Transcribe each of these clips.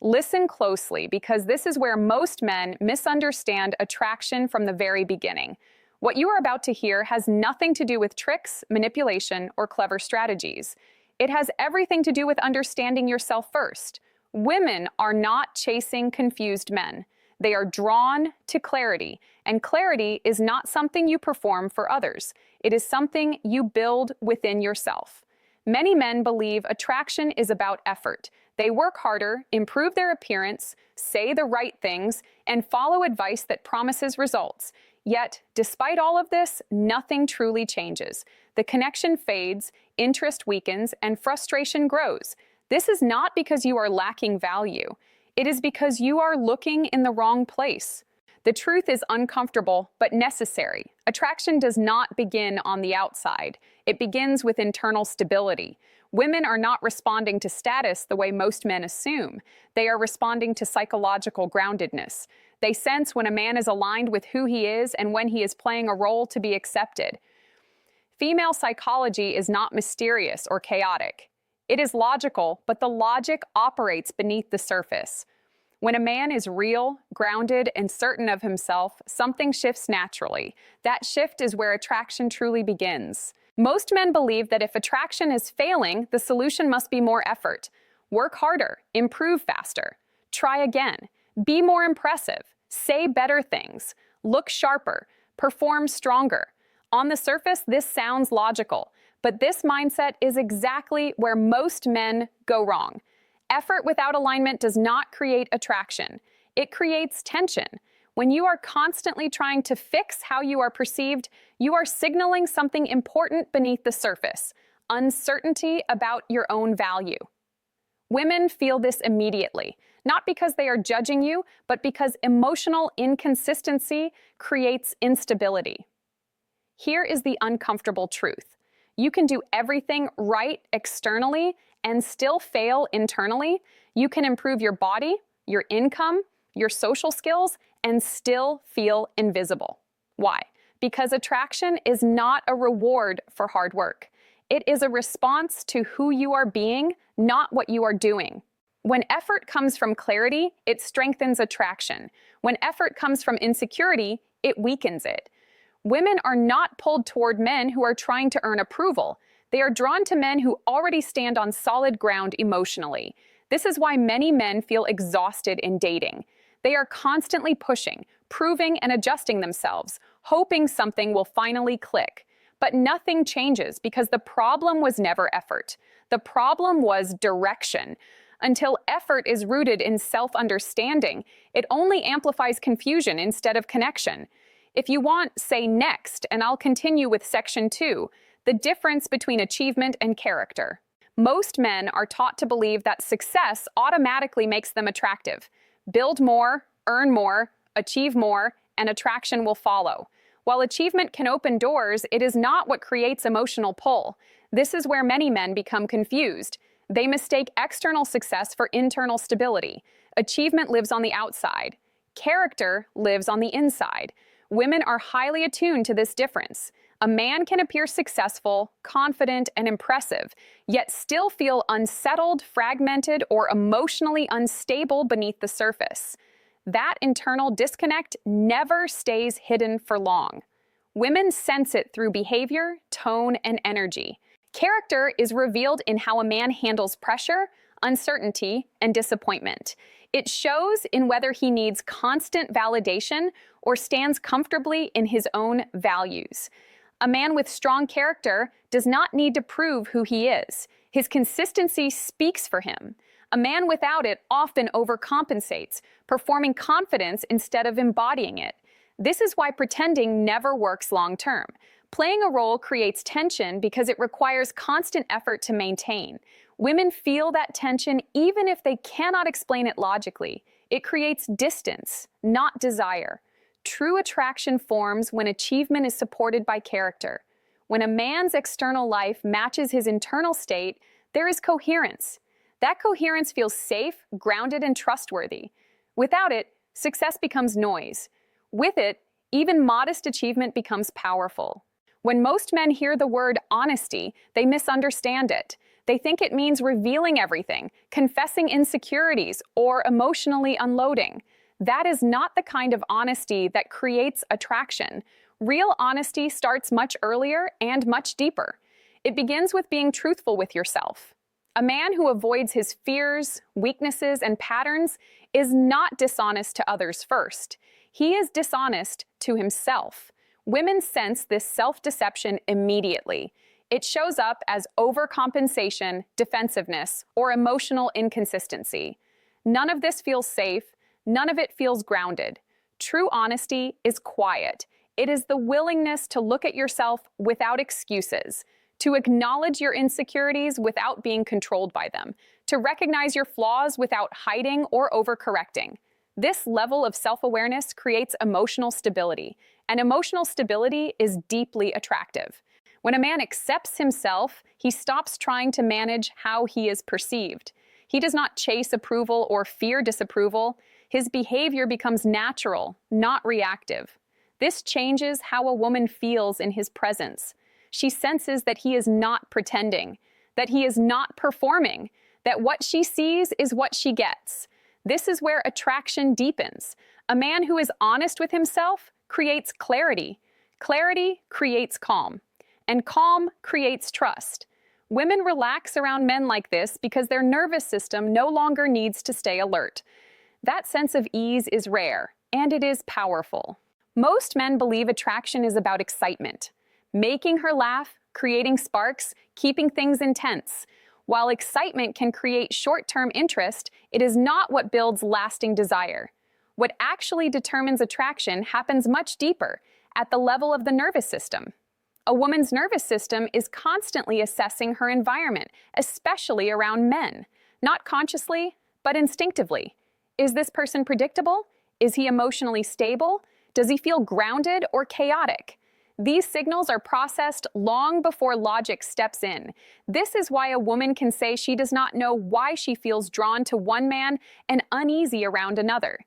Listen closely because this is where most men misunderstand attraction from the very beginning. What you are about to hear has nothing to do with tricks, manipulation, or clever strategies. It has everything to do with understanding yourself first. Women are not chasing confused men. They are drawn to clarity, and clarity is not something you perform for others. It is something you build within yourself. Many men believe attraction is about effort. They work harder, improve their appearance, say the right things, and follow advice that promises results. Yet, despite all of this, nothing truly changes. The connection fades, interest weakens, and frustration grows. This is not because you are lacking value. It is because you are looking in the wrong place. The truth is uncomfortable, but necessary. Attraction does not begin on the outside. It begins with internal stability. Women are not responding to status the way most men assume. They are responding to psychological groundedness. They sense when a man is aligned with who he is and when he is playing a role to be accepted. Female psychology is not mysterious or chaotic. It is logical, but the logic operates beneath the surface. When a man is real, grounded, and certain of himself, something shifts naturally. That shift is where attraction truly begins. Most men believe that if attraction is failing, the solution must be more effort. Work harder, improve faster, try again, be more impressive, say better things, look sharper, perform stronger. On the surface, this sounds logical, but this mindset is exactly where most men go wrong. Effort without alignment does not create attraction. It creates tension. When you are constantly trying to fix how you are perceived, you are signaling something important beneath the surface: uncertainty about your own value. Women feel this immediately, not because they are judging you, but because emotional inconsistency creates instability. Here is the uncomfortable truth. You can do everything right externally and still fail internally. You can improve your body, your income, your social skills, and still feel invisible. Why? Because attraction is not a reward for hard work. It is a response to who you are being, not what you are doing. When effort comes from clarity, it strengthens attraction. When effort comes from insecurity, it weakens it. Women are not pulled toward men who are trying to earn approval. They are drawn to men who already stand on solid ground emotionally. This is why many men feel exhausted in dating. They are constantly pushing, proving and adjusting themselves, hoping something will finally click. But nothing changes because the problem was never effort. The problem was direction. Until effort is rooted in self-understanding, it only amplifies confusion instead of connection. If you want, say next, and I'll continue with section 2. The difference between achievement and character. Most men are taught to believe that success automatically makes them attractive. Build more, earn more, achieve more, and attraction will follow. While achievement can open doors, it is not what creates emotional pull. This is where many men become confused. They mistake external success for internal stability. Achievement lives on the outside. Character lives on the inside. Women are highly attuned to this difference. A man can appear successful, confident, and impressive, yet still feel unsettled, fragmented, or emotionally unstable beneath the surface. That internal disconnect never stays hidden for long. Women sense it through behavior, tone, and energy. Character is revealed in how a man handles pressure, uncertainty, and disappointment. It shows in whether he needs constant validation or stands comfortably in his own values. A man with strong character does not need to prove who he is. His consistency speaks for him. A man without it often overcompensates, performing confidence instead of embodying it. This is why pretending never works long term. Playing a role creates tension because it requires constant effort to maintain. Women feel that tension even if they cannot explain it logically. It creates distance, not desire. True attraction forms when achievement is supported by character. When a man's external life matches his internal state, there is coherence. That coherence feels safe, grounded, and trustworthy. Without it, success becomes noise. With it, even modest achievement becomes powerful. When most men hear the word honesty, they misunderstand it. They think it means revealing everything, confessing insecurities, or emotionally unloading. That is not the kind of honesty that creates attraction. Real honesty starts much earlier and much deeper. It begins with being truthful with yourself. A man who avoids his fears, weaknesses, and patterns is not dishonest to others first. He is dishonest to himself. Women sense this self-deception immediately. It shows up as overcompensation, defensiveness, or emotional inconsistency. None of this feels safe. None of it feels grounded. True honesty is quiet. It is the willingness to look at yourself without excuses, to acknowledge your insecurities without being controlled by them, to recognize your flaws without hiding or overcorrecting. This level of self-awareness creates emotional stability, and emotional stability is deeply attractive. When a man accepts himself, he stops trying to manage how he is perceived. He does not chase approval or fear disapproval. His behavior becomes natural, not reactive. This changes how a woman feels in his presence. She senses that he is not pretending, that he is not performing, that what she sees is what she gets. This is where attraction deepens. A man who is honest with himself creates clarity. Clarity creates calm, and calm creates trust. Women relax around men like this because their nervous system no longer needs to stay alert. That sense of ease is rare, and it is powerful. Most men believe attraction is about excitement. Making her laugh, creating sparks, keeping things intense. While excitement can create short-term interest, it is not what builds lasting desire. What actually determines attraction happens much deeper, at the level of the nervous system. A woman's nervous system is constantly assessing her environment, especially around men. Not consciously, but instinctively. Is this person predictable? Is he emotionally stable? Does he feel grounded or chaotic? These signals are processed long before logic steps in. This is why a woman can say she does not know why she feels drawn to one man and uneasy around another.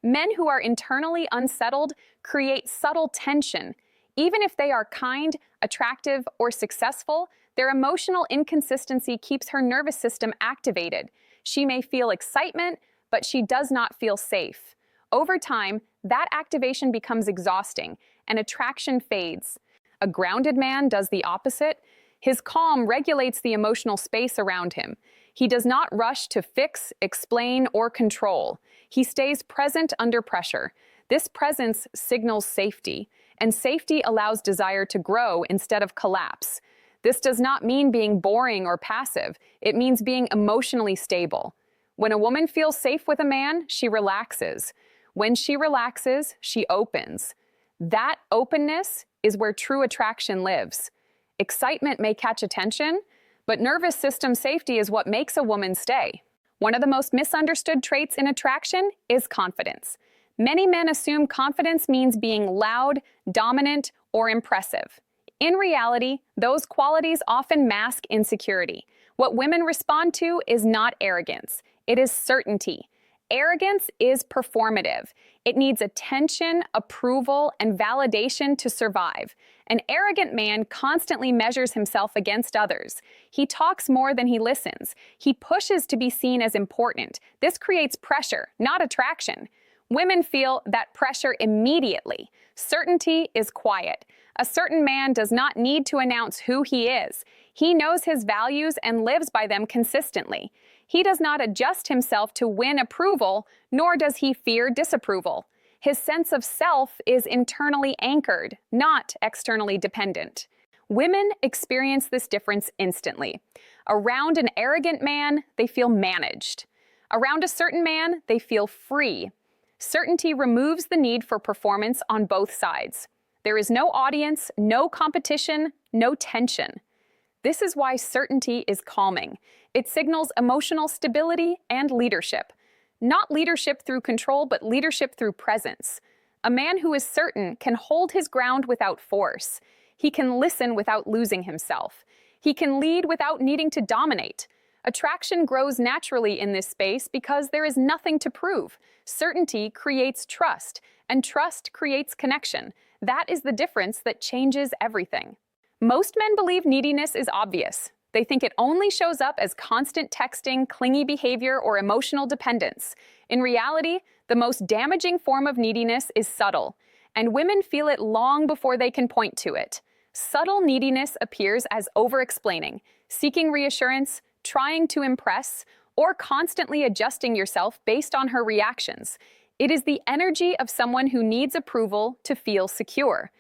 Men who are internally unsettled create subtle tension. Even if they are kind, attractive, or successful, their emotional inconsistency keeps her nervous system activated. She may feel excitement, but she does not feel safe. Over time, that activation becomes exhausting, and attraction fades. A grounded man does the opposite. His calm regulates the emotional space around him. He does not rush to fix, explain, or control. He stays present under pressure. This presence signals safety, and safety allows desire to grow instead of collapse. This does not mean being boring or passive. It means being emotionally stable. When a woman feels safe with a man, she relaxes. When she relaxes, she opens. That openness is where true attraction lives. Excitement may catch attention, but nervous system safety is what makes a woman stay. One of the most misunderstood traits in attraction is confidence. Many men assume confidence means being loud, dominant, or impressive. In reality, those qualities often mask insecurity. What women respond to is not arrogance. It is certainty. Arrogance is performative. It needs attention, approval, and validation to survive. An arrogant man constantly measures himself against others. He talks more than he listens. He pushes to be seen as important. This creates pressure, not attraction. Women feel that pressure immediately. Certainty is quiet. A certain man does not need to announce who he is. He knows his values and lives by them consistently. He does not adjust himself to win approval, nor does he fear disapproval. His sense of self is internally anchored, not externally dependent. Women experience this difference instantly. Around an arrogant man, they feel managed. Around a certain man, they feel free. Certainty removes the need for performance on both sides. There is no audience, no competition, no tension. This is why certainty is calming. It signals emotional stability and leadership. Not leadership through control, but leadership through presence. A man who is certain can hold his ground without force. He can listen without losing himself. He can lead without needing to dominate. Attraction grows naturally in this space because there is nothing to prove. Certainty creates trust, and trust creates connection. That is the difference that changes everything. Most men believe neediness is obvious. They think it only shows up as constant texting, clingy behavior, or emotional dependence. In reality, the most damaging form of neediness is subtle, and women feel it long before they can point to it. Subtle neediness appears as over-explaining, seeking reassurance, trying to impress, or constantly adjusting yourself based on her reactions. It is the energy of someone who needs approval to feel secure.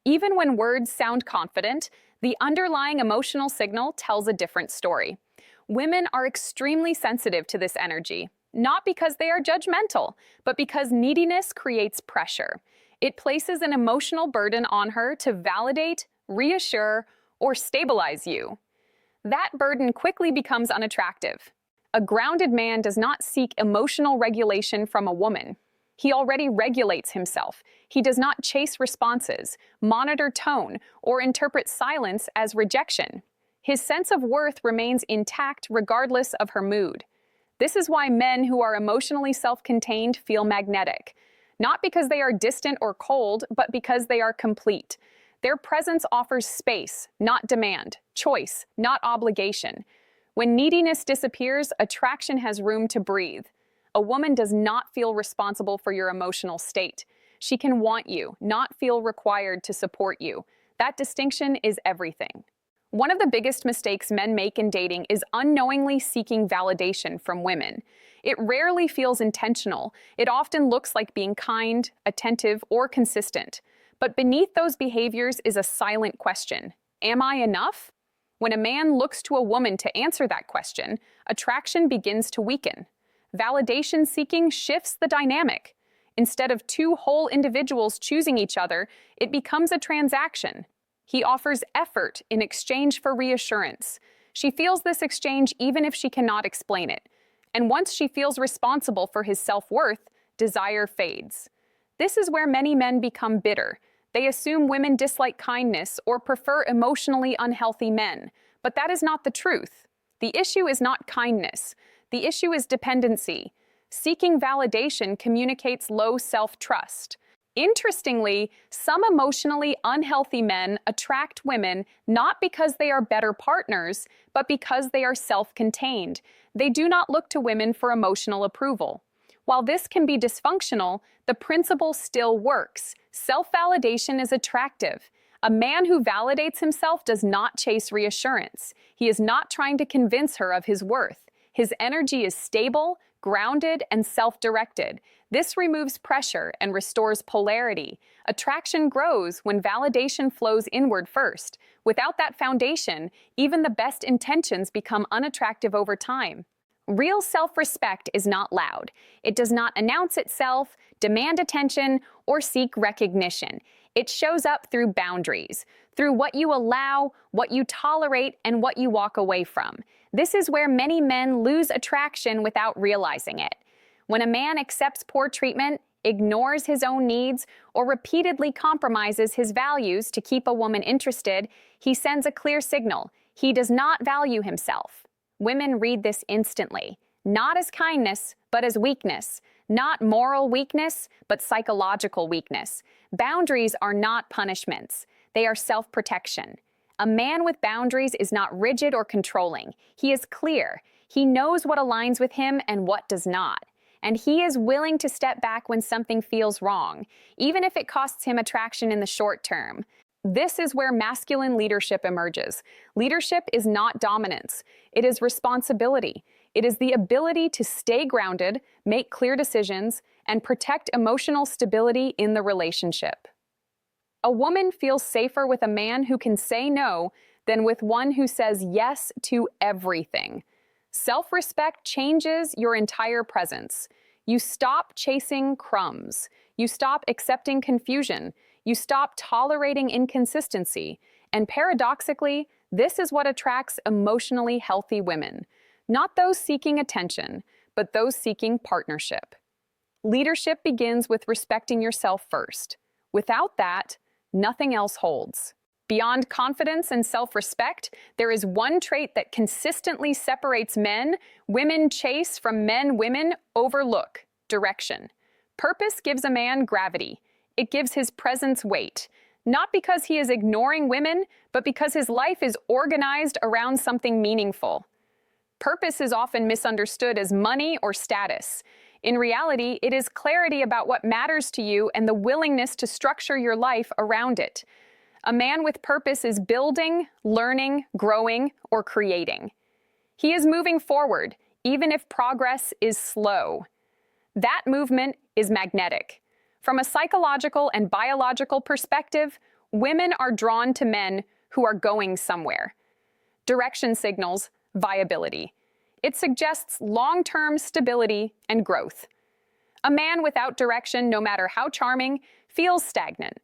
Even when words sound confident, the underlying emotional signal tells a different story. Women are extremely sensitive to this energy, not because they are judgmental, but because neediness creates pressure. It places an emotional burden on her to validate, reassure, or stabilize you. That burden quickly becomes unattractive. A grounded man does not seek emotional regulation from a woman. He already regulates himself. He does not chase responses, monitor tone, or interpret silence as rejection. His sense of worth remains intact regardless of her mood. This is why men who are emotionally self-contained feel magnetic. Not because they are distant or cold, but because they are complete. Their presence offers space, not demand, choice, not obligation. When neediness disappears, attraction has room to breathe. A woman does not feel responsible for your emotional state. She can want you, not feel required to support you. That distinction is everything. One of the biggest mistakes men make in dating is unknowingly seeking validation from women. It rarely feels intentional. It often looks like being kind, attentive, or consistent. But beneath those behaviors is a silent question. Am I enough? When a man looks to a woman to answer that question, attraction begins to weaken. Validation seeking shifts the dynamic. Instead of two whole individuals choosing each other, it becomes a transaction. He offers effort in exchange for reassurance. She feels this exchange even if she cannot explain it. And once she feels responsible for his self-worth, desire fades. This is where many men become bitter. They assume women dislike kindness or prefer emotionally unhealthy men. But that is not the truth. The issue is not kindness. The issue is dependency. Seeking validation communicates low self-trust. Interestingly, some emotionally unhealthy men attract women not because they are better partners, but because they are self-contained. They do not look to women for emotional approval. While this can be dysfunctional, the principle still works. Self-validation is attractive. A man who validates himself does not chase reassurance. He is not trying to convince her of his worth. His energy is stable, grounded, and self-directed. This removes pressure and restores polarity. Attraction grows when validation flows inward first. Without that foundation, even the best intentions become unattractive over time. Real self-respect is not loud. It does not announce itself, demand attention, or seek recognition. It shows up through boundaries, through what you allow, what you tolerate, and what you walk away from. This is where many men lose attraction without realizing it. When a man accepts poor treatment, ignores his own needs, or repeatedly compromises his values to keep a woman interested, he sends a clear signal. He does not value himself. Women read this instantly, not as kindness, but as weakness. Not moral weakness, but psychological weakness. Boundaries are not punishments. They are self-protection. A man with boundaries is not rigid or controlling. He is clear. He knows what aligns with him and what does not. And he is willing to step back when something feels wrong, even if it costs him attraction in the short term. This is where masculine leadership emerges. Leadership is not dominance. It is responsibility. It is the ability to stay grounded, make clear decisions, and protect emotional stability in the relationship. A woman feels safer with a man who can say no than with one who says yes to everything. Self-respect changes your entire presence. You stop chasing crumbs. You stop accepting confusion. You stop tolerating inconsistency. And paradoxically, this is what attracts emotionally healthy women. Not those seeking attention, but those seeking partnership. Leadership begins with respecting yourself first. Without that, nothing else holds. Beyond confidence and self-respect, there is one trait that consistently separates men women chase from men women overlook: direction. Purpose gives a man gravity. It gives his presence weight. Not because he is ignoring women, but because his life is organized around something meaningful. Purpose is often misunderstood as money or status. In reality, it is clarity about what matters to you and the willingness to structure your life around it. A man with purpose is building, learning, growing, or creating. He is moving forward, even if progress is slow. That movement is magnetic. From a psychological and biological perspective, women are drawn to men who are going somewhere. Direction signals viability. It suggests long-term stability and growth. A man without direction, no matter how charming, feels stagnant.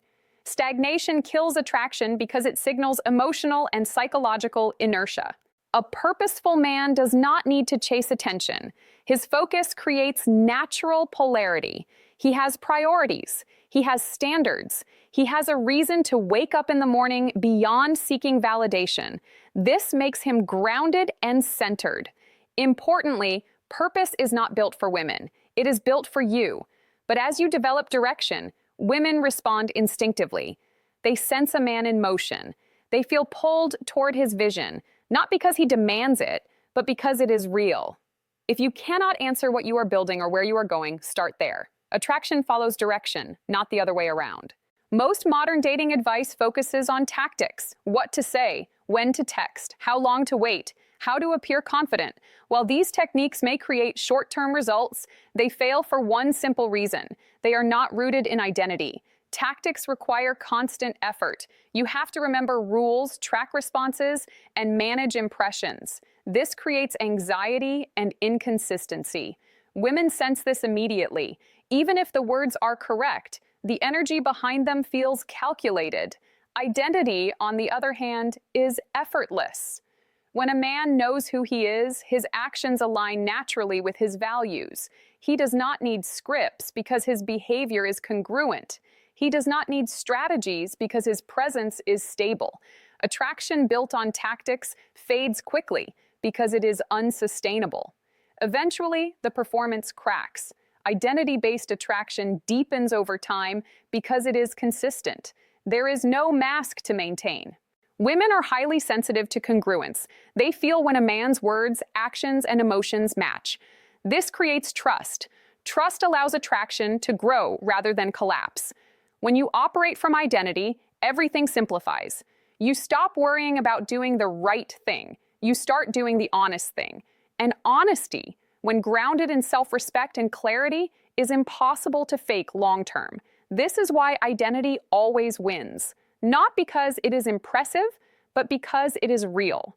Stagnation kills attraction because it signals emotional and psychological inertia. A purposeful man does not need to chase attention. His focus creates natural polarity. He has priorities. He has standards. He has a reason to wake up in the morning beyond seeking validation. This makes him grounded and centered. Importantly, purpose is not built for women. It is built for you. But as you develop direction, women respond instinctively. They sense a man in motion. They feel pulled toward his vision, not because he demands it, but because it is real. If you cannot answer what you are building or where you are going, start there. Attraction follows direction, not the other way around. Most modern dating advice focuses on tactics: what to say, when to text, how long to wait, how to appear confident. While these techniques may create short-term results, they fail for one simple reason: they are not rooted in identity. Tactics require constant effort. You have to remember rules, track responses, and manage impressions. This creates anxiety and inconsistency. Women sense this immediately. Even if the words are correct, the energy behind them feels calculated. Identity, on the other hand, is effortless. When a man knows who he is, his actions align naturally with his values. He does not need scripts because his behavior is congruent. He does not need strategies because his presence is stable. Attraction built on tactics fades quickly because it is unsustainable. Eventually, the performance cracks. Identity-based attraction deepens over time because it is consistent. There is no mask to maintain. Women are highly sensitive to congruence. They feel when a man's words, actions, and emotions match. This creates trust. Trust allows attraction to grow rather than collapse. When you operate from identity, everything simplifies. You stop worrying about doing the right thing. You start doing the honest thing. And honesty, when grounded in self-respect and clarity, is impossible to fake long-term. This is why identity always wins. Not because it is impressive, but because it is real.